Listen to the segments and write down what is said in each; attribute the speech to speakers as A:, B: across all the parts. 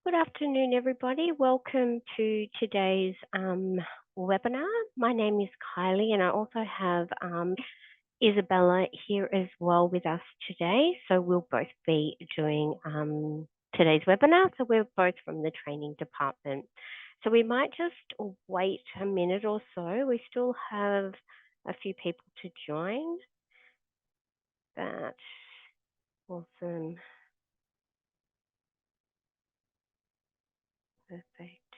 A: Good afternoon, everybody. Welcome to today's webinar. My name is Kylie, and I also have Isabella here as well with us today. So we'll both be doing today's webinar. So we're both from the training department. So we might just wait a minute or so. We still have a few people to join. That's awesome. Perfect.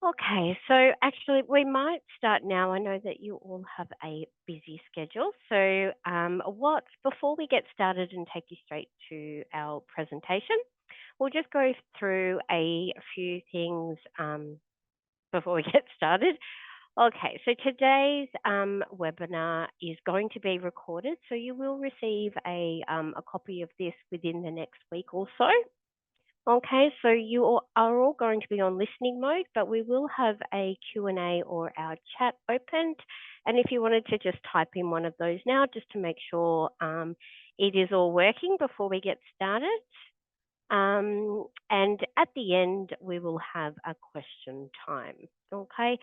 A: Okay, so actually we might start now. I know that you all have a busy schedule. So before we get started and take you straight to our presentation, we'll just go through a few things before we get started. Okay, so today's webinar is going to be recorded. So you will receive a copy of this within the next week or so. Okay, so you are all going to be on listening mode, but we will have a Q&A or our chat opened. And if you wanted to just type in one of those now, just to make sure it is all working before we get started. And at the end, we will have a question time. Okay,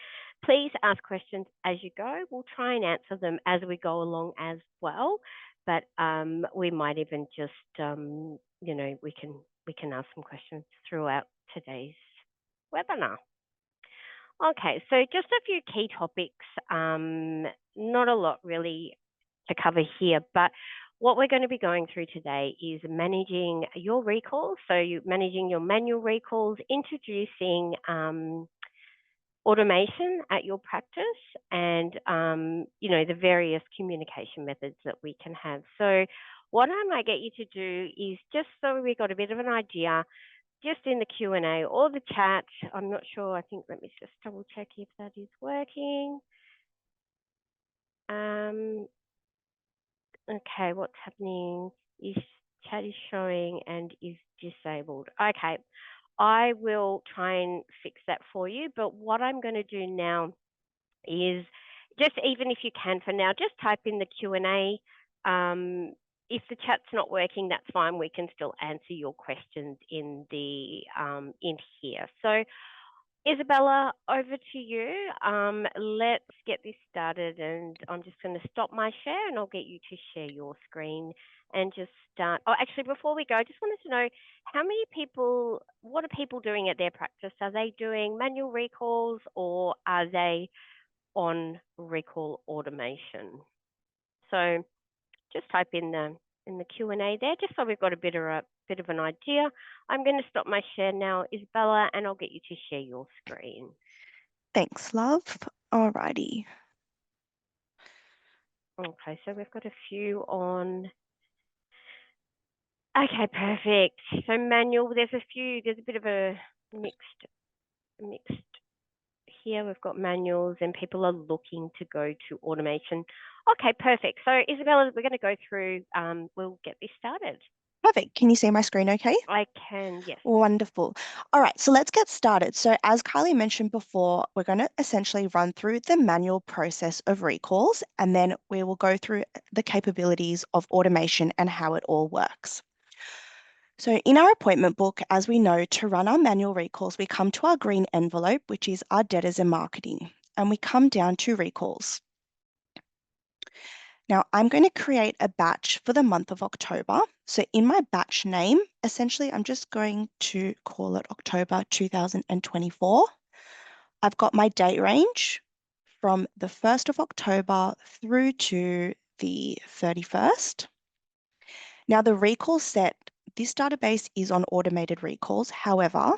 A: please ask questions as you go. We'll try and answer them as we go along as well. But we might even just, we can ask some questions throughout today's webinar. Okay, so just a few key topics, not a lot really to cover here, but what we're going to be going through today is managing your recalls. So you're managing your manual recalls, introducing automation at your practice, and the various communication methods that we can have. So what I might get you to do is, just so we got a bit of an idea, just in the Q&A or the chat, I'm not sure, let me just double check if that is working. Okay, what's happening is chat is showing and is disabled. Okay, I will try and fix that for you, but what I'm going to do now is, just even if you can for now, just type in the Q&A. If the chat's not working, that's fine. We can still answer your questions in here. So Isabella, over to you. Let's get this started, and I'm just going to stop my share and I'll get you to share your screen and just start. Oh, actually, before we go, I just wanted to know what are people doing at their practice? Are they doing manual recalls or are they on recall automation? So just type in the Q&A there, just so we've got a bit of an idea. I'm going to stop my share now, Isabella, and I'll get you to share your screen.
B: Thanks, love. Alrighty.
A: Okay, so we've got a few on. Okay, perfect. So manual, there's a bit of a mixed here. We've got manuals and people are looking to go to automation. Okay, perfect. So Isabella, we're going to go through, we'll get this started.
B: Perfect. Can you see my screen okay?
A: I can, yes.
B: Wonderful. All right, so let's get started. So as Kylie mentioned before, we're going to essentially run through the manual process of recalls, and then we will go through the capabilities of automation and how it all works. So in our appointment book, as we know, to run our manual recalls, we come to our green envelope, which is our debtors and marketing, and we come down to recalls. Now I'm going to create a batch for the month of October. So in my batch name, essentially, I'm just going to call it October 2024. I've got my date range from the 1st of October through to the 31st. Now the recall set, this database is on automated recalls. However,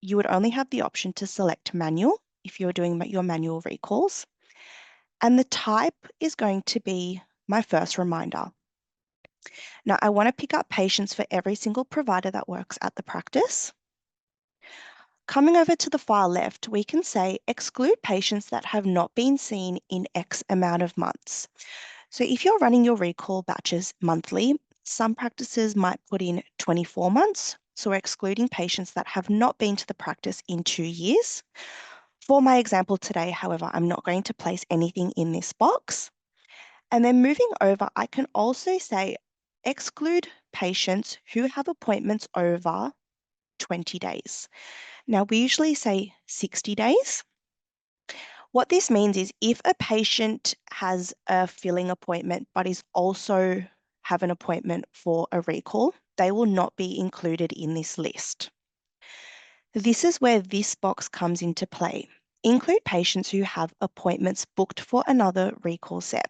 B: you would only have the option to select manual if you're doing your manual recalls. And the type is going to be my first reminder. Now, I want to pick up patients for every single provider that works at the practice. Coming over to the far left, we can say exclude patients that have not been seen in X amount of months. So if you're running your recall batches monthly, some practices might put in 24 months. So we're excluding patients that have not been to the practice in 2 years. For my example today, however, I'm not going to place anything in this box. And then moving over, I can also say exclude patients who have appointments over 20 days. Now, we usually say 60 days. What this means is if a patient has a filling appointment but is also have an appointment for a recall, they will not be included in this list. This is where this box comes into play. Include patients who have appointments booked for another recall set.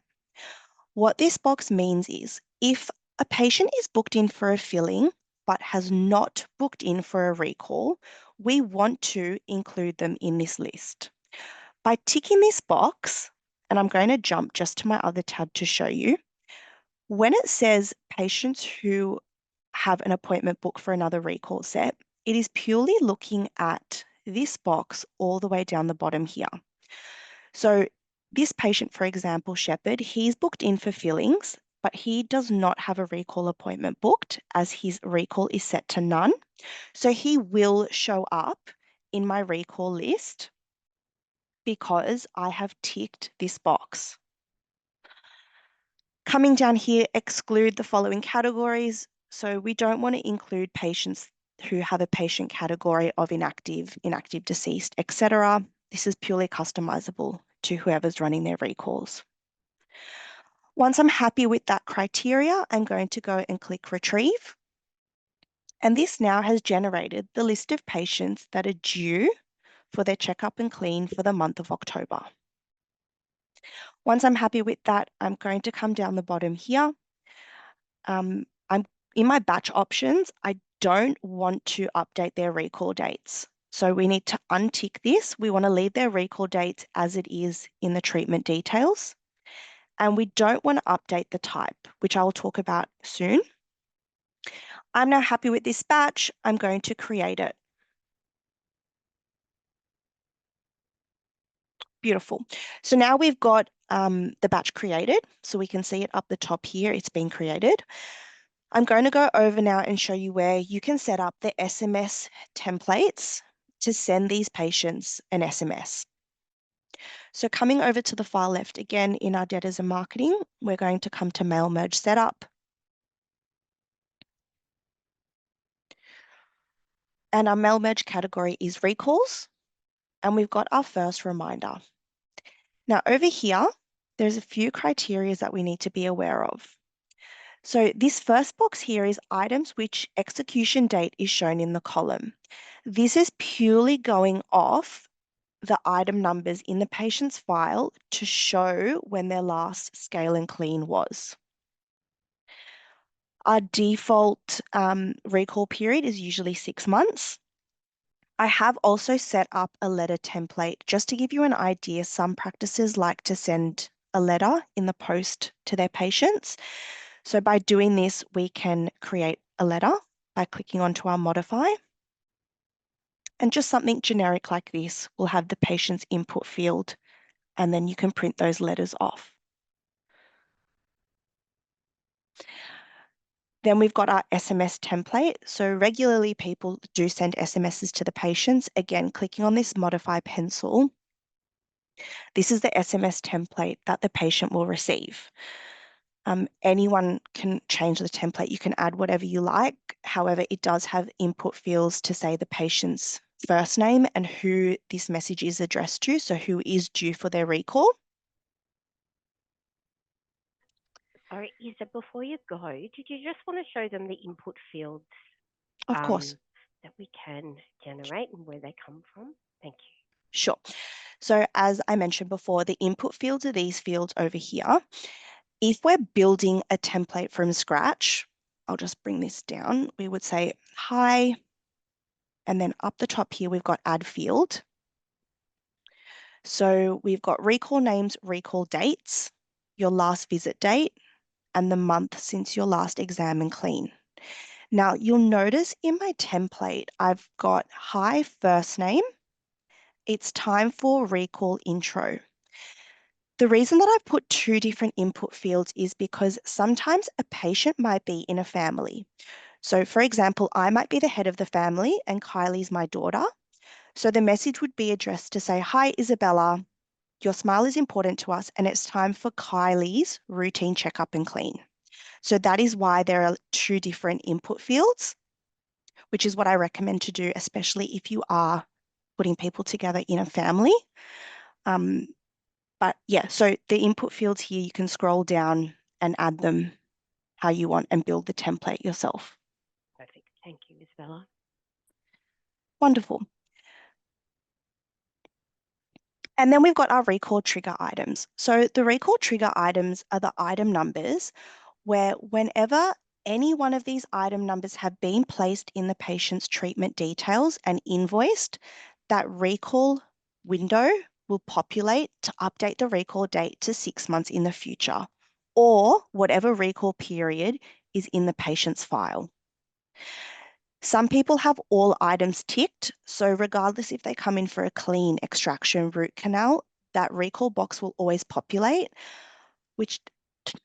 B: What this box means is if a patient is booked in for a filling but has not booked in for a recall, we want to include them in this list. By ticking this box, and I'm going to jump just to my other tab to show you, when it says patients who have an appointment booked for another recall set, it is purely looking at this box all the way down the bottom here. So this patient, for example, Shepherd, he's booked in for fillings, but he does not have a recall appointment booked as his recall is set to none. So he will show up in my recall list because I have ticked this box. Coming down here, exclude the following categories. So we don't want to include patients who have a patient category of inactive, inactive deceased, etc. This is purely customizable to whoever's running their recalls. Once I'm happy with that criteria, I'm going to go and click retrieve. And this now has generated the list of patients that are due for their checkup and clean for the month of October. Once I'm happy with that, I'm going to come down the bottom here. I'm in my batch options, I don't want to update their recall dates. So we need to untick this. We want to leave their recall dates as it is in the treatment details. And we don't want to update the type, which I will talk about soon. I'm now happy with this batch. I'm going to create it. Beautiful. So now we've got the batch created. So we can see it up the top here. It's been created. I'm going to go over now and show you where you can set up the SMS templates to send these patients an SMS. So coming over to the far left again in our debtors and marketing, we're going to come to mail merge setup. And our mail merge category is recalls. And we've got our first reminder. Now over here, there's a few criteria that we need to be aware of. So this first box here is items which execution date is shown in the column. This is purely going off the item numbers in the patient's file to show when their last scale and clean was. Our default recall period is usually 6 months. I have also set up a letter template just to give you an idea. Some practices like to send a letter in the post to their patients. So by doing this, we can create a letter by clicking onto our modify. And just something generic like this will have the patient's input field, and then you can print those letters off. Then we've got our SMS template. So regularly people do send SMSs to the patients. Again, clicking on this modify pencil, this is the SMS template that the patient will receive. Anyone can change the template. You can add whatever you like. However, it does have input fields to say the patient's first name and who this message is addressed to, so who is due for their recall.
A: Sorry, Isa, before you go, did you just want to show them the input fields
B: Of course.
A: that we can generate and where they come from? Thank you.
B: Sure. So as I mentioned before, the input fields are these fields over here. If we're building a template from scratch, I'll just bring this down. We would say, hi, and then up the top here, we've got add field. So we've got recall names, recall dates, your last visit date, and the month since your last exam and clean. Now you'll notice in my template, I've got hi first name. It's time for recall intro. The reason that I've put 2 different input fields is because sometimes a patient might be in a family. So for example, I might be the head of the family and Kylie's my daughter. So the message would be addressed to say, hi, Isabella, your smile is important to us and it's time for Kylie's routine checkup and clean. So that is why there are 2 different input fields. which is what I recommend to do, especially if you are putting people together in a family. But yeah, so the input fields here, you can scroll down and add them how you want and build the template yourself.
A: Perfect. Thank you, Isabella.
B: Wonderful. And then we've got our recall trigger items. So the recall trigger items are the item numbers where whenever any one of these item numbers have been placed in the patient's treatment details and invoiced, that recall window will populate to update the recall date to 6 months in the future, or whatever recall period is in the patient's file. Some people have all items ticked, so regardless if they come in for a clean extraction root canal, that recall box will always populate, which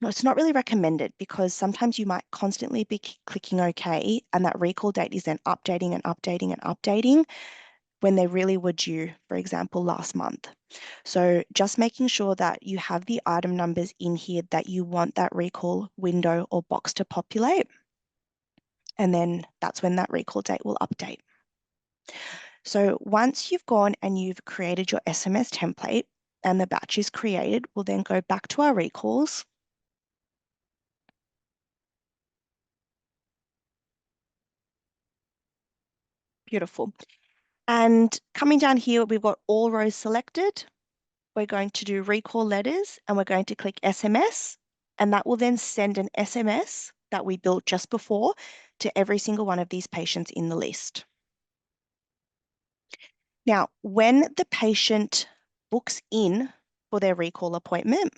B: it's not really recommended because sometimes you might constantly be clicking OK and that recall date is then updating and updating and updating when they really were due, for example, last month. So just making sure that you have the item numbers in here that you want that recall window or box to populate. And then that's when that recall date will update. So once you've gone and you've created your SMS template and the batch is created, we'll then go back to our recalls. Beautiful. And coming down here, we've got all rows selected. We're going to do recall letters and we're going to click SMS, and that will then send an SMS that we built just before to every single one of these patients in the list. Now, when the patient books in for their recall appointment,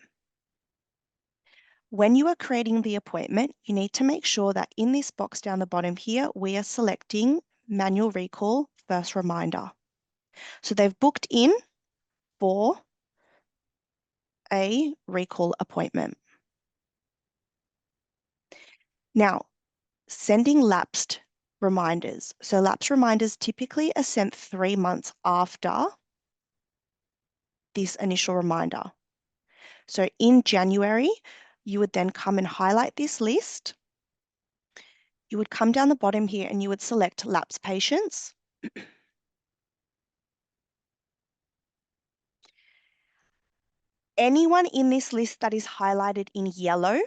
B: when you are creating the appointment, you need to make sure that in this box down the bottom here, we are selecting manual recall first reminder. So they've booked in for a recall appointment. Now, sending lapsed reminders. So lapsed reminders typically are sent 3 months after this initial reminder. So in January, you would then come and highlight this list. You would come down the bottom here and you would select lapsed patients. Anyone in this list that is highlighted in yellow,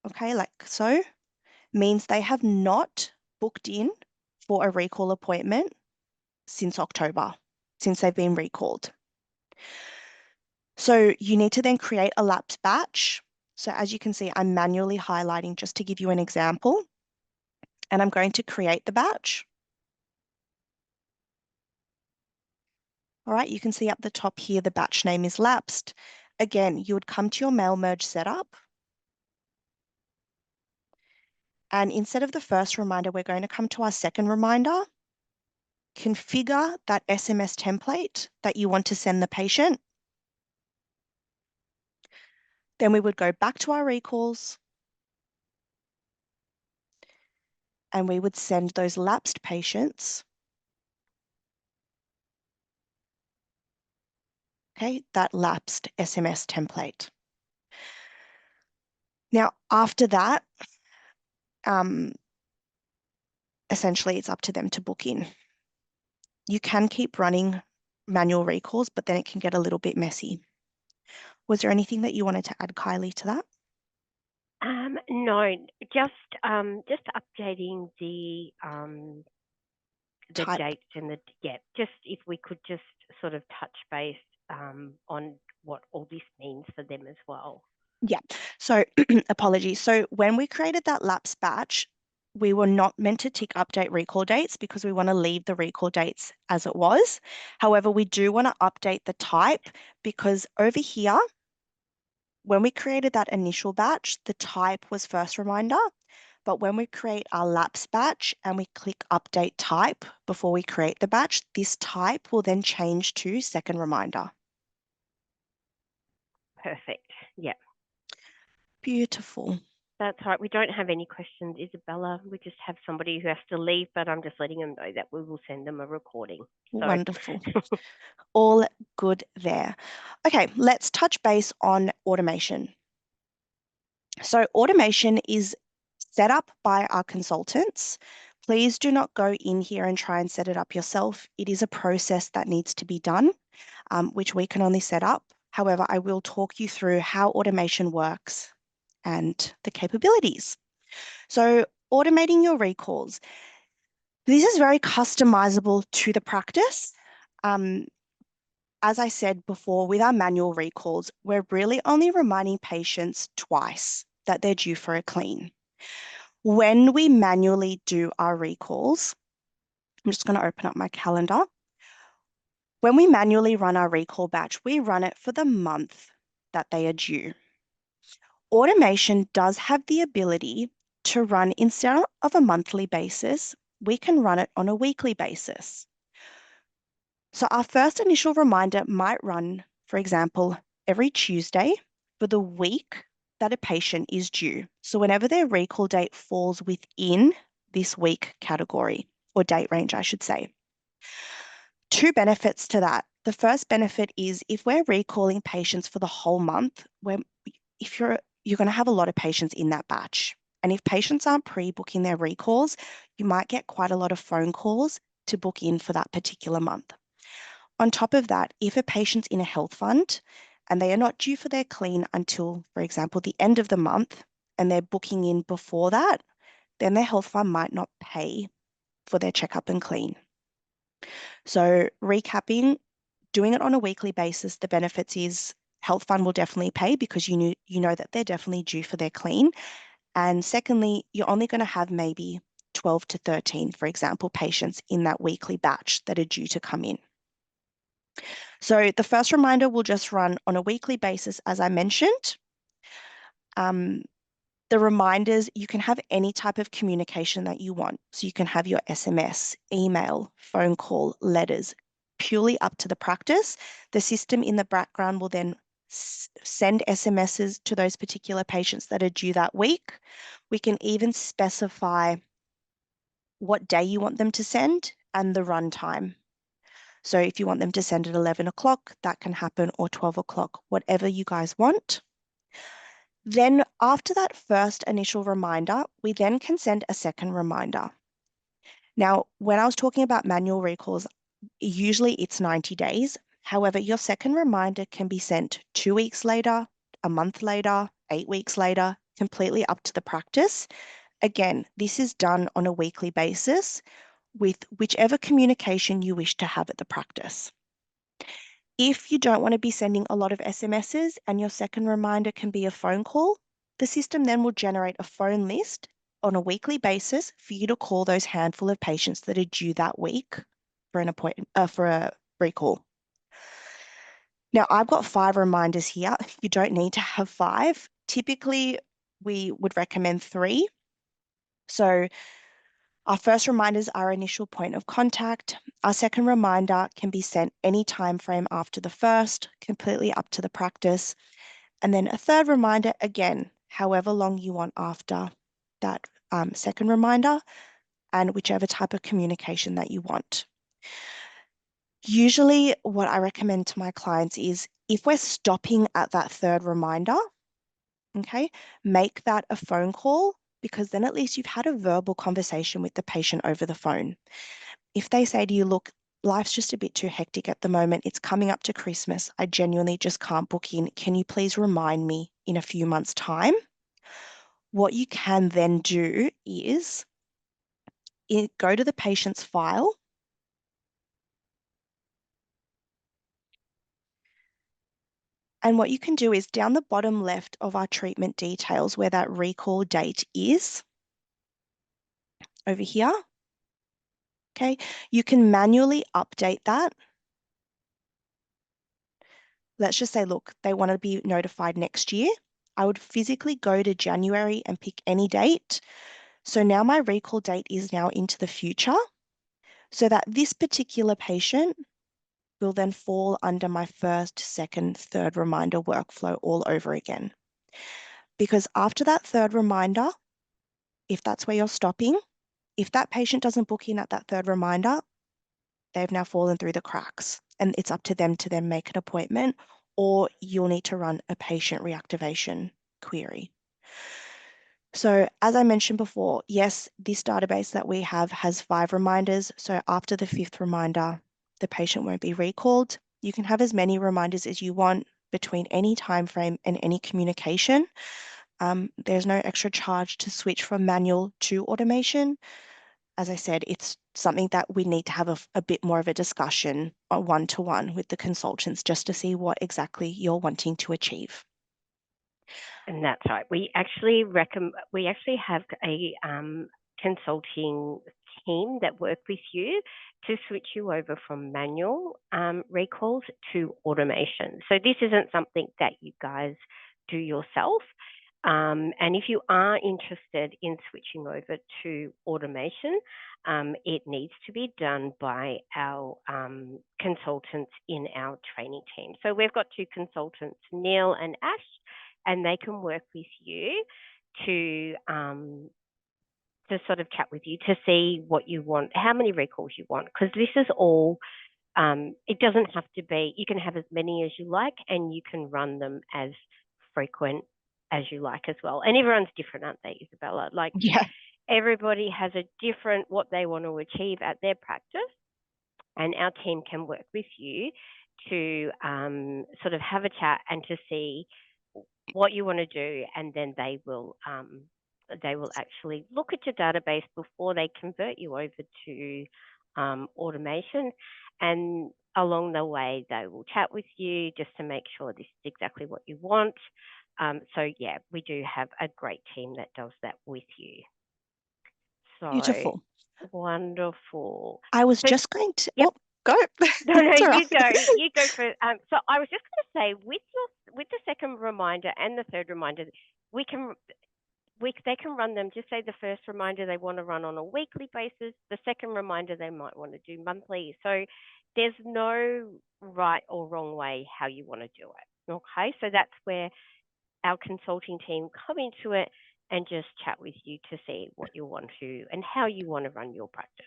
B: okay, like so, means they have not booked in for a recall appointment since October, since they've been recalled. So you need to then create a lapsed batch. So as you can see, I'm manually highlighting just to give you an example, and I'm going to create the batch. All right, you can see up the top here, the batch name is lapsed. Again, you would come to your mail merge setup. And instead of the first reminder, we're going to come to our second reminder. Configure that SMS template that you want to send the patient. Then we would go back to our recalls and we would send those lapsed patients, okay, that lapsed SMS template. Now, after that, essentially it's up to them to book in. You can keep running manual recalls, but then it can get a little bit messy. Was there anything that you wanted to add, Kylie, to that?
A: No, just updating the
B: Type.
A: dates and just if we could just sort of touch base on what all this means for them as well.
B: Yeah, so apologies. So when we created that lapse batch, we were not meant to tick update recall dates because we want to leave the recall dates as it was. However, we do want to update the type because over here, when we created that initial batch, the type was first reminder. But when we create our lapse batch and we click update type before we create the batch, this type will then change to second reminder.
A: Perfect. Yeah.
B: Beautiful.
A: That's right. We don't have any questions, Isabella. We just have somebody who has to leave, but I'm just letting them know that we will send them a recording. So.
B: Wonderful. All good there. Okay, let's touch base on automation. So automation is set up by our consultants. Please do not go in here and try and set it up yourself. It is a process that needs to be done, which we can only set up. However, I will talk you through how automation works and the capabilities. So automating your recalls. This is very customizable to the practice. As I said before, with our manual recalls, we're really only reminding patients twice that they're due for a clean. When we manually do our recalls, I'm just going to open up my calendar. When we manually run our recall batch, we run it for the month that they are due. Automation does have the ability to run, instead of a monthly basis, we can run it on a weekly basis. So our first initial reminder might run, for example, every Tuesday for the week that a patient is due. So whenever their recall date falls within this week category, or date range, I should say. Two benefits to that. The first benefit is if we're recalling patients for the whole month, if you're going to have a lot of patients in that batch. And if patients aren't pre-booking their recalls, you might get quite a lot of phone calls to book in for that particular month. On top of that, if a patient's in a health fund and they are not due for their clean until, for example, the end of the month, and they're booking in before that, then their health fund might not pay for their checkup and clean. So recapping, doing it on a weekly basis, the benefits is health fund will definitely pay because you know that they're definitely due for their clean. And secondly, you're only going to have maybe 12 to 13, for example, patients in that weekly batch that are due to come in. So the first reminder will just run on a weekly basis, as I mentioned. The reminders, you can have any type of communication that you want. So you can have your SMS, email, phone call, letters, purely up to the practice. The system in the background will then send SMSs to those particular patients that are due that week. We can even specify what day you want them to send and the run time. So if you want them to send at 11 o'clock, that can happen, or 12 o'clock, whatever you guys want. Then after that first initial reminder, we then can send a second reminder. Now, when I was talking about manual recalls, usually it's 90 days. However, your second reminder can be sent 2 weeks later, a month later, 8 weeks later, completely up to the practice. Again, this is done on a weekly basis with whichever communication you wish to have at the practice. If you don't want to be sending a lot of SMSs and your second reminder can be a phone call, the system then will generate a phone list on a weekly basis for you to call those handful of patients that are due that week for an appointment, for a recall. Now, I've got 5 reminders here. You don't need to have 5. Typically, we would recommend 3. So our first reminders are our initial point of contact. Our second reminder can be sent any time frame after the first, completely up to the practice. And then a third reminder, again, however long you want after that second reminder, and whichever type of communication that you want. Usually what I recommend to my clients is if we're stopping at that third reminder, okay, make that a phone call, because then at least you've had a verbal conversation with the patient over the phone. If they say to you, look, life's just a bit too hectic at the moment, it's coming up to Christmas, I genuinely just can't book in, can you please remind me in a few months' time? What you can then do is go to the patient's file, and what you can do is down the bottom left of our treatment details where that recall date is, over here, okay, you can manually update that. Let's just say, look, they want to be notified next year. I would physically go to January and pick any date. So now my recall date is now into the future, so that this particular patient will then fall under my first, second, third reminder workflow all over again. Because after that third reminder, if that's where you're stopping, if that patient doesn't book in at that third reminder, they've now fallen through the cracks, and it's up to them to then make an appointment, or you'll need to run a patient reactivation query. So as I mentioned before, yes, this database that we have has 5 reminders. So after the 5th reminder, the patient won't be recalled. You can have as many reminders as you want between any time frame and any communication. There's no extra charge to switch from manual to automation. As I said, it's something that we need to have a bit more of a discussion one-to-one with the consultants just to see what exactly you're wanting to achieve.
A: And that's right. We actually have a consulting team that work with you to switch you over from manual recalls to automation. So this isn't something that you guys do yourself. And if you are interested in switching over to automation, it needs to be done by our consultants in our training team. So we've got 2 consultants, Neil and Ash, and they can work with you to sort of chat with you to see what you want, how many recalls you want, because this is all. It doesn't have to be. You can have as many as you like, and you can run them as frequent as you like as well. And everyone's different, aren't they, Isabella? Like
B: Yeah,
A: everybody has a different what they want to achieve at their practice, and our team can work with you to sort of have a chat and to see what you want to do, and then they will actually look at your database before they convert you over to automation, and along the way they will chat with you just to make sure this is exactly what you want. So yeah, we do have a great team that does that with you. So
B: beautiful.
A: wonderful.
B: I was
A: So
B: just going to,
A: yep.
B: go.
A: No, no,
B: It's all right.
A: you go for it. So I was just going to say, with the second reminder and the third reminder, we can they can run them. Just say the first reminder they want to run on a weekly basis. The second reminder they might want to do monthly. So there's no right or wrong way how you want to do it. Okay, so that's where our consulting team come into it and just chat with you to see what you want to and how you want to run your practice.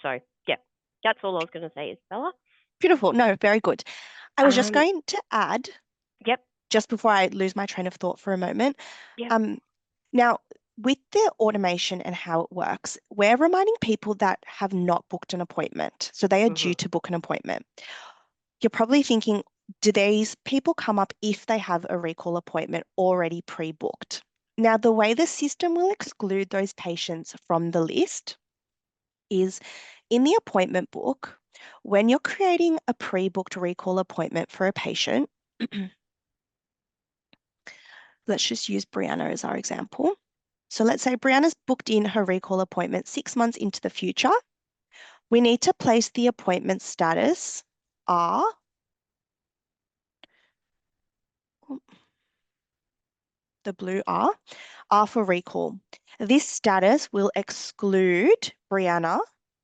A: So yeah, that's all I was going to say, Isabella.
B: Beautiful. No, very good. I was just
A: Um,
B: going to add,
A: yep,
B: just before I lose my train of thought for a moment.
A: yep.
B: Um, Now, with the automation and how it works, we're reminding people that have not booked an appointment. So they are due
A: Mhm.
B: to book an appointment. You're probably thinking, do these people come up if they have a recall appointment already pre-booked? Now, the way the system will exclude those patients from the list is in the appointment book, when you're creating a pre-booked recall appointment for a patient, let's just use Brianna as our example. So let's say Brianna's booked in her recall appointment 6 months into the future. We need to place the appointment status R, the blue R for recall. This status will exclude Brianna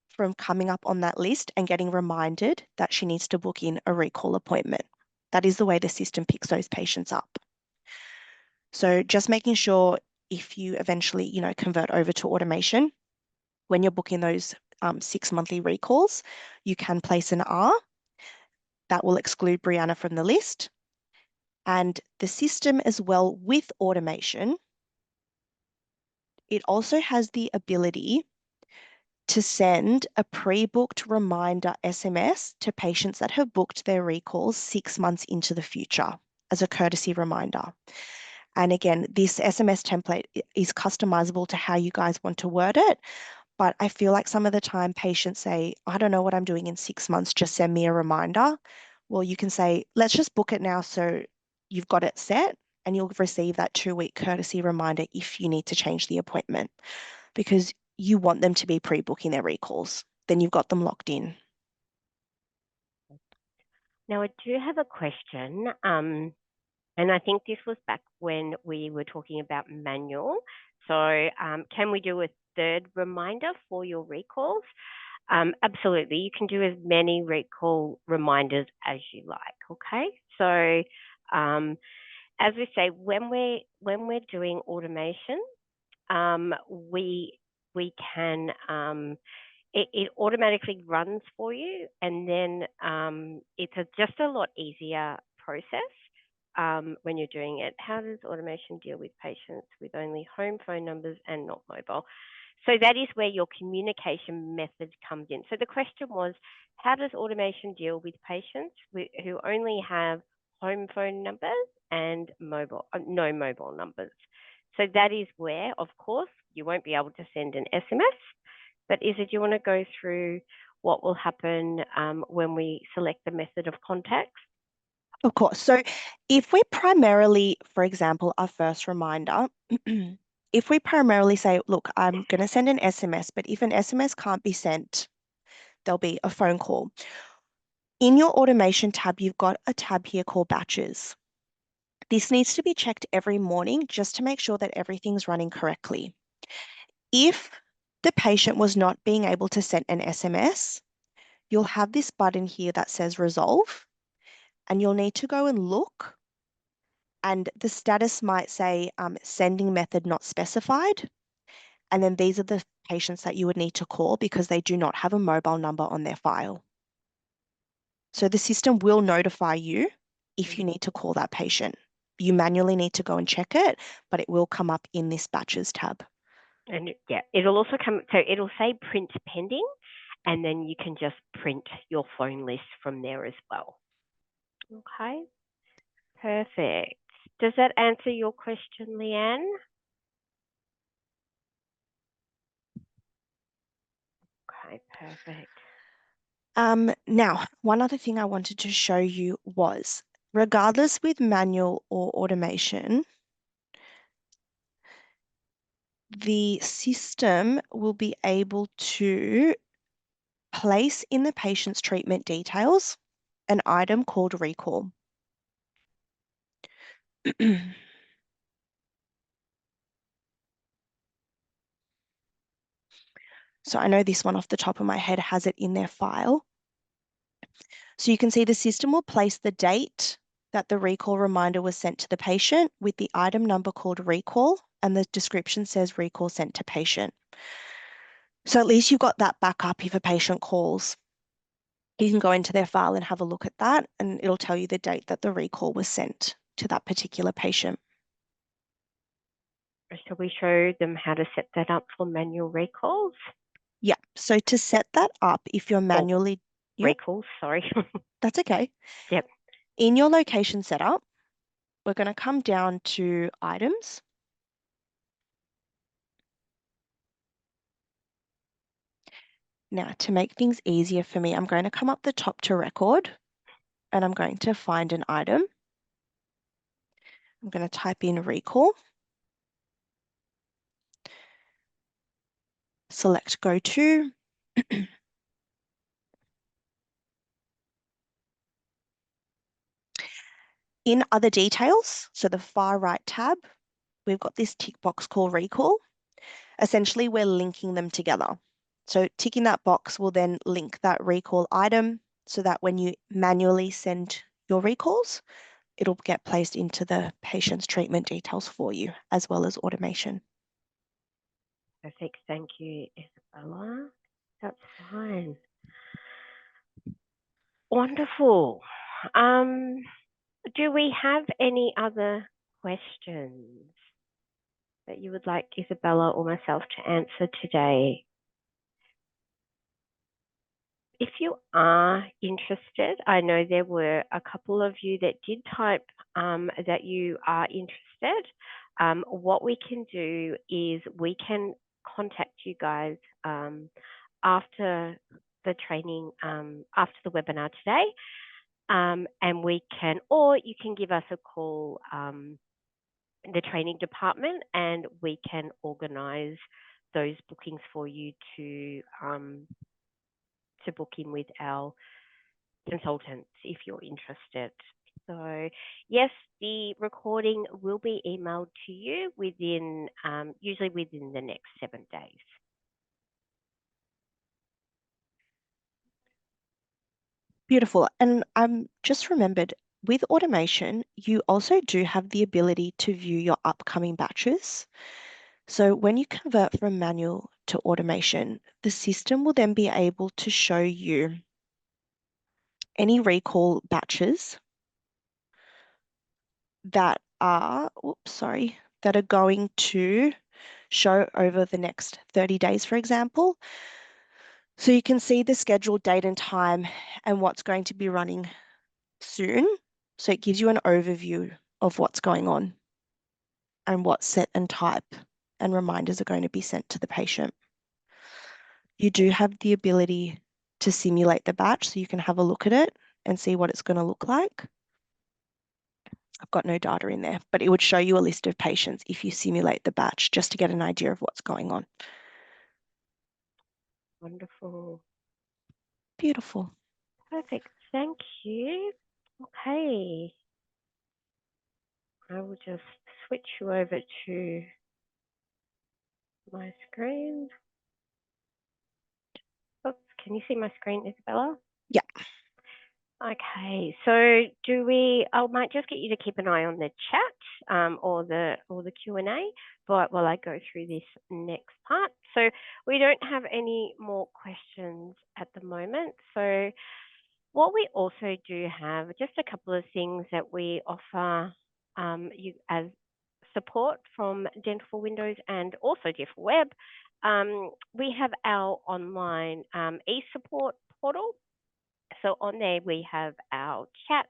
B: from coming up on that list and getting reminded that she needs to book in a recall appointment. That is the way the system picks those patients up. So just making sure if you eventually, convert over to automation, when you're booking those 6 monthly recalls, you can place an R that will exclude Brianna from the list. And the system as well with automation, it also has the ability to send a pre-booked reminder SMS to patients that have booked their recalls 6 months into the future as a courtesy reminder. And again, this SMS template is customizable to how you guys want to word it. But I feel like some of the time patients say, I don't know what I'm doing in 6 months, just send me a reminder. Well, you can say, let's just book it now so you've got it set and you'll receive that 2-week courtesy reminder if you need to change the appointment because you want them to be pre-booking their recalls. Then you've got them locked in.
A: Now I do have a question, and I think this was back when we were talking about manual. So can we do a third reminder for your recalls? Absolutely, you can do as many recall reminders as you like. Okay, so as we say, when we're doing automation, we can it automatically runs for you, and then it's just a lot easier process when you're doing it. How does automation deal with patients with only home phone numbers and not mobile? So that is where your communication method comes in. So the question was, how does automation deal with patients who only have home phone numbers and no mobile numbers? So that is where, of course, you won't be able to send an SMS. But Isa, do you want to go through what will happen when we select the method of contact?
B: Of course. So if we primarily, for example, our first reminder, if we primarily say, look, I'm going to send an SMS, but if an SMS can't be sent, there'll be a phone call. In your automation tab, you've got a tab here called batches. This needs to be checked every morning just to make sure that everything's running correctly. If the patient was not being able to send an SMS, you'll have this button here that says resolve, and you'll need to go and look, and the status might say sending method not specified. And then these are the patients that you would need to call because they do not have a mobile number on their file. So the system will notify you if you need to call that patient. You manually need to go and check it, but it will come up in this batches tab.
A: And yeah, it'll also come, so it'll say print pending, and then you can just print your phone list from there as well. Okay, perfect. Does that answer your question, Leanne? Okay, perfect.
B: Now, one other thing I wanted to show you was, regardless with manual or automation, the system will be able to place in the patient's treatment details an item called recall. So I know this one off the top of my head has it in their file. So you can see the system will place the date that the recall reminder was sent to the patient with the item number called recall, and the description says recall sent to patient. So at least you've got that backup if a patient calls. You can go into their file and have a look at that, and it'll tell you the date that the recall was sent to that particular patient.
A: Shall we show them how to set that up for manual recalls?
B: Yeah, so to set that up, if you're manually,
A: Recalls, sorry.
B: that's okay.
A: Yep.
B: In your location setup, we're going to come down to items. Now, to make things easier for me, I'm going to come up the top to record, and I'm going to find an item. I'm going to type in recall, select go to. In other details, so the far right tab, we've got this tick box called recall. Essentially, we're linking them together. So ticking that box will then link that recall item so that when you manually send your recalls, it'll get placed into the patient's treatment details for you, as well as automation.
A: Perfect. Thank you, Isabella. That's fine. Wonderful. Do we have any other questions that you would like Isabella or myself to answer today? If you are interested, I know there were a couple of you that did type that you are interested. What we can do is we can contact you guys after the training, after the webinar today, and we can, or you can give us a call, the training department, and we can organise those bookings for you to book in with our consultants if you're interested. So yes, the recording will be emailed to you within, usually within the next 7 days.
B: Beautiful. And I'm just remembered, with automation, you also do have the ability to view your upcoming batches. So when you convert from manual to automation, the system will then be able to show you any recall batches that are, oops, sorry, that are going to show over the next 30 days, for example. So you can see the scheduled date and time and what's going to be running soon. So it gives you an overview of what's going on and what set and type and reminders are going to be sent to the patient. You do have the ability to simulate the batch so you can have a look at it and see what it's going to look like. I've got no data in there, but it would show you a list of patients if you simulate the batch just to get an idea of what's going on.
A: Wonderful.
B: Beautiful.
A: Perfect. Thank you. Okay. I will just switch you over to my screen. Oops, can you see my screen, Isabella?
B: Yeah.
A: Okay, so I might just get you to keep an eye on the chat or the Q&A, but while I go through this next part. So we don't have any more questions at the moment. So what we also do have, just a couple of things that we offer you as support from Dental for Windows and also D4Web. We have our online e-support portal. So on there we have our chat.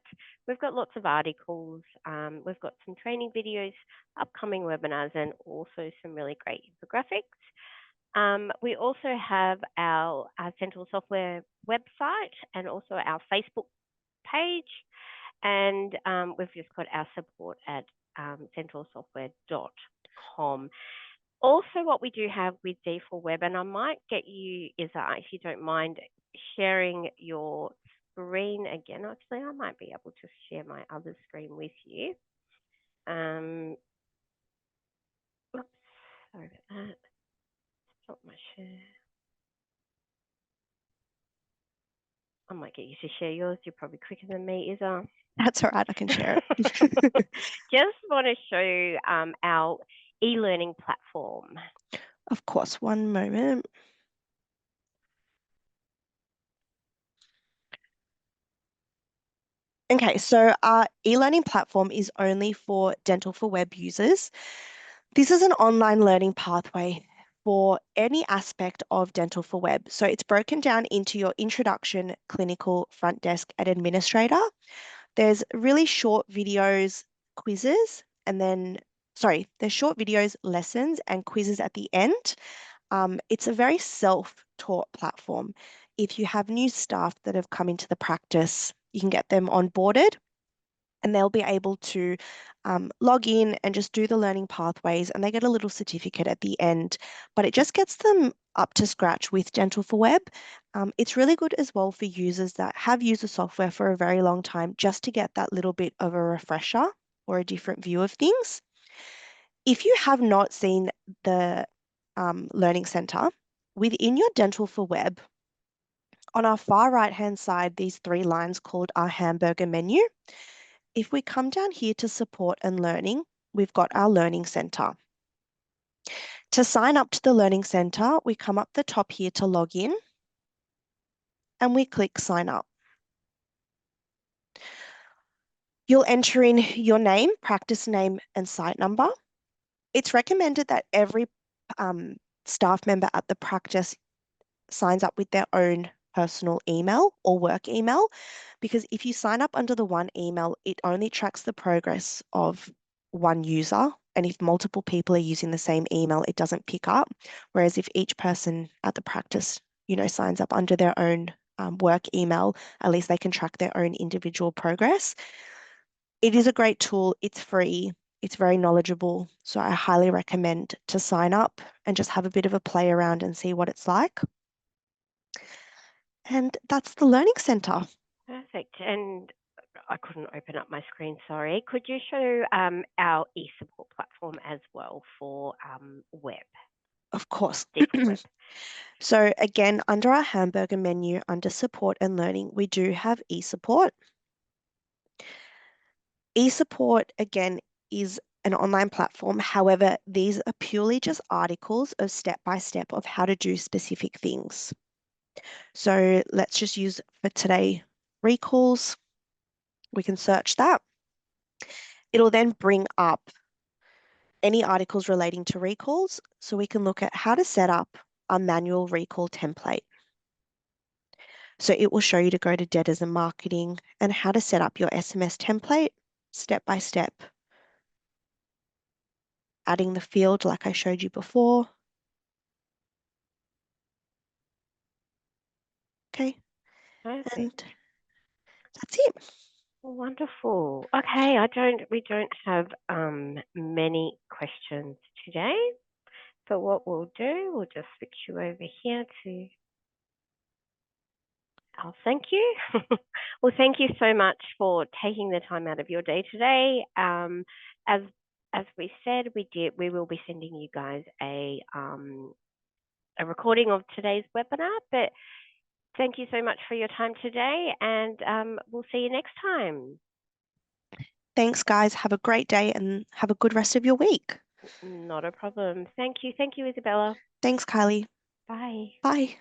A: We've got lots of articles. We've got some training videos, upcoming webinars, and also some really great infographics. We also have our Central Software website and also our Facebook page. And we've just got our support at centralsoftware.com. Also, what we do have with D4Web, and I might get you, Isa, if you don't mind, sharing your screen again. Actually, I might be able to share my other screen with you. Oops, sorry about that. Stop my share. I might get you to share yours. You're probably quicker than me, Isa.
B: That's all right. I can share it.
A: Just want to show you our e-learning platform.
B: Of course, one moment. Okay, so our e-learning platform is only for Dental for Web users. This is an online learning pathway for any aspect of Dental for Web. So it's broken down into your introduction, clinical, front desk, and administrator. There's really short videos, quizzes, and then, sorry, there's short videos, lessons, and quizzes at the end. It's a very self-taught platform. If you have new staff that have come into the practice, you can get them onboarded and they'll be able to log in and just do the learning pathways and they get a little certificate at the end, but it just gets them up to scratch with Dental for Web. It's really good as well for users that have used the software for a very long time just to get that little bit of a refresher or a different view of things. If you have not seen the Learning Center, within your Dental for Web, on our far right-hand side, these three lines called our hamburger menu. If we come down here to support and learning, we've got our Learning Center. To sign up to the Learning Center, we come up the top here to log in and we click sign up. You'll enter in your name, practice name, and site number. It's recommended that every staff member at the practice signs up with their own personal email or work email, because if you sign up under the one email, it only tracks the progress of one user. And if multiple people are using the same email, it doesn't pick up. Whereas if each person at the practice, signs up under their own work email, at least they can track their own individual progress. It is a great tool. It's free. It's very knowledgeable. So I highly recommend to sign up and just have a bit of a play around and see what it's like. And that's the Learning Center.
A: Perfect. And I couldn't open up my screen, sorry. Could you show our e-support platform as well for web?
B: Of course.
A: D4Web.
B: So again, under our hamburger menu, under support and learning, we do have e-support. E-support, again, is an online platform. However, these are purely just articles of step-by-step of how to do specific things. So let's just use for today recalls. We can search that. It'll then bring up any articles relating to recalls, so we can look at how to set up a manual recall template. So it will show you to go to debtors and marketing and how to set up your SMS template step by step. Adding the field like I showed you before. Okay,
A: Perfect.
B: and that's it.
A: Wonderful. Okay, we don't have many questions today. So what we'll do, we'll just switch you over here to our thank you. Well, thank you so much for taking the time out of your day today. As we said, we will be sending you guys a recording of today's webinar. But thank you so much for your time today, and we'll see you next time.
B: Thanks, guys. Have a great day and have a good rest of your week.
A: Not a problem. Thank you. Thank you, Isabella.
B: Thanks, Kylie.
A: Bye.
B: Bye.